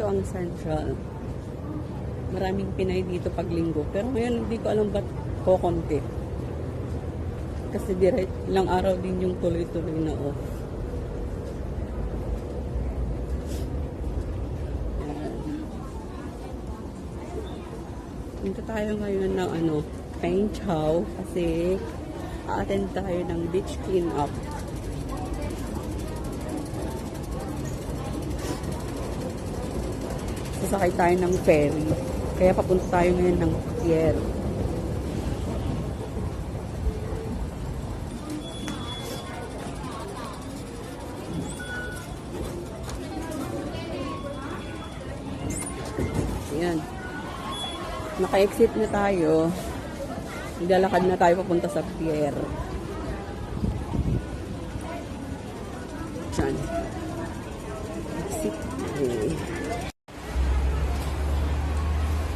Ito ang Central. Maraming Pinay dito pag linggo. Pero ngayon, hindi ko alam ba't kokonti. Kasi ilang araw din yung tuloy-tuloy na off. Punta tayo ngayon ng Peng Chau kasi a-attend tayo ng beach clean-up. Sasakay tayo ng ferry. Kaya papunta tayo ngayon ng pier. Ayan. Naka-exit na tayo. Naglalakad na tayo papunta sa pier. Diyan. Exit.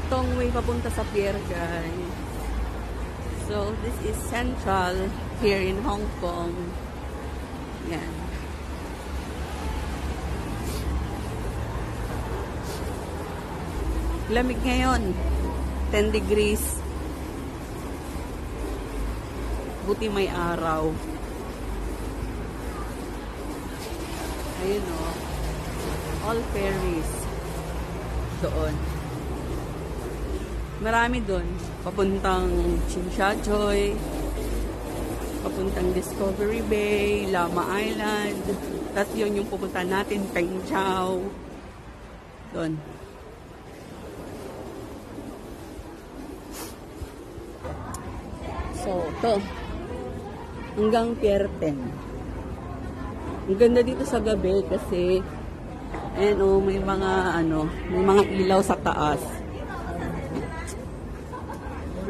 Itong way papunta sa pier, guys. So, this is Central here in Hong Kong. Yan. Lamig ngayon. 10 degrees. Buti may araw. Ayun o. All ferries. Doon. Marami doon. Papuntang Tsim Sha Tsui. Papuntang Discovery Bay. Lama Island. Tapos yun yung pupunta natin. Peng Chau. Doon. So, ito. Hanggang Pier 10. Ang ganda dito sa gabi kasi may mga ilaw sa taas.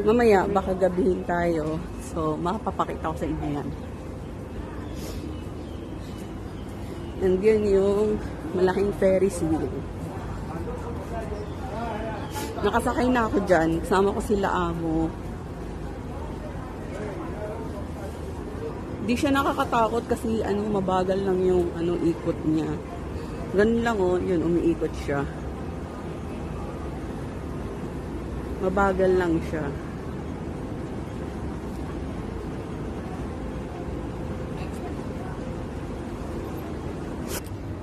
Mamaya, baka gabihin tayo. So, makapapakita ko sa inyo yan. And yun yung malaking Ferris wheel. Nakasakay na ako dyan. Kasama ko sila amo. Di siya nakakatakot kasi mabagal lang yung ikot niya. Ganun lang yun, umiikot siya. Mabagal lang siya.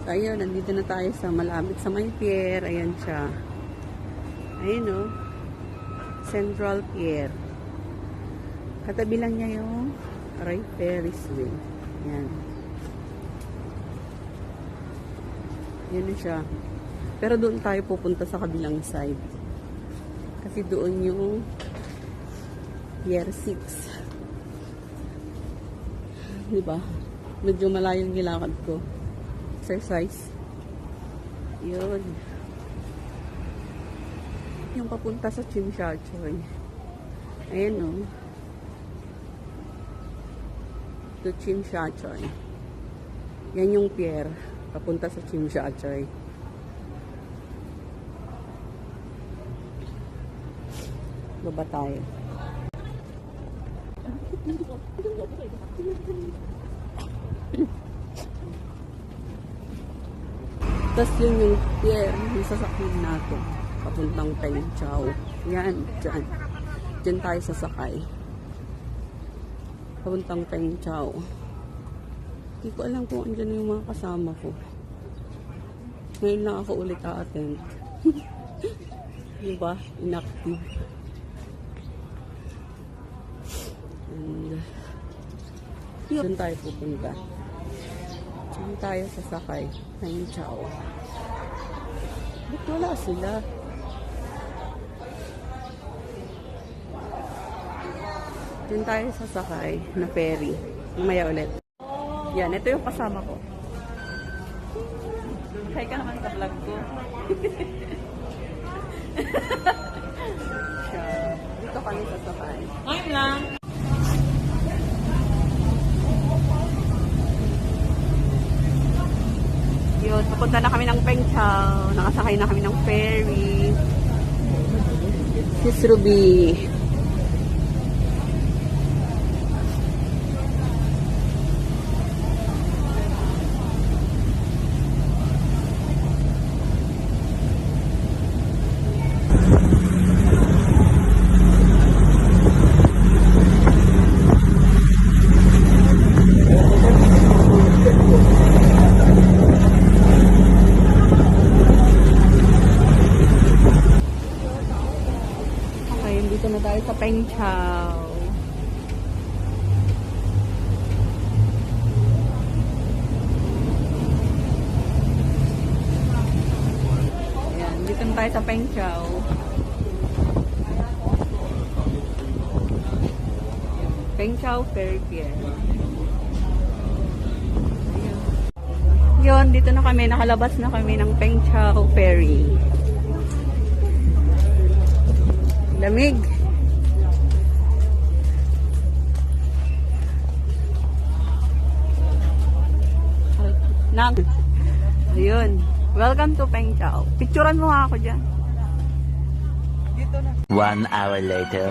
So, ayun, nandito na tayo sa malapit sa may pier. Ayan siya. Ayun Central Pier. Katabi lang niya yung Ferris wheel. Yan. Yan na siya. Pero doon tayo pupunta sa kabilang side. Kasi doon yung Pier 6. Diba? Medyo malayong nilakad ko. Exercise. Yun. Yung papunta sa Tsim Sha Tsui. Ayan to Tsim Sha Tsui. Yan yung pier papunta sa Tsim Sha Tsui. Baba tayo. Tapos yun yung pier, yung sasakyan natin papuntang Peng Chau. Yan, dyan. Dyan tayo sasakay. Papuntang Peng Chau. Hindi ko alam kung andyan yung mga kasama ko. Ngayon lang ako ulit a-attend. Diba? Inactive. And yun tayo pupunta. Diyan tayo sasakay. Peng Chau. Ba't wala sila? Diyan tayo sasakay na ferry. Mamaya ulit. Yan, ito yung kasama ko. Hi ka naman sa vlog ko. Dito kami sasakay. Hi lang! Yun, papunta na kami ng Peng Chau. Nakasakay na kami ng ferry. Sis Ruby. tayo sa Peng Chau. Peng Chau Ferry Pier. Yun, dito na kami. Nakalabas na kami ng Peng Chau Ferry. Lamig. Ayun. Welcome to Peng Chau. Picturean mo nga ako dyan. Dito na. 1 hour later.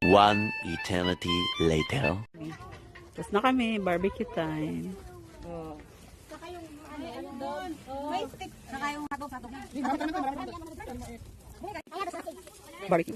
One eternity later. Tapos na kami. Barbecue time. Barbecue.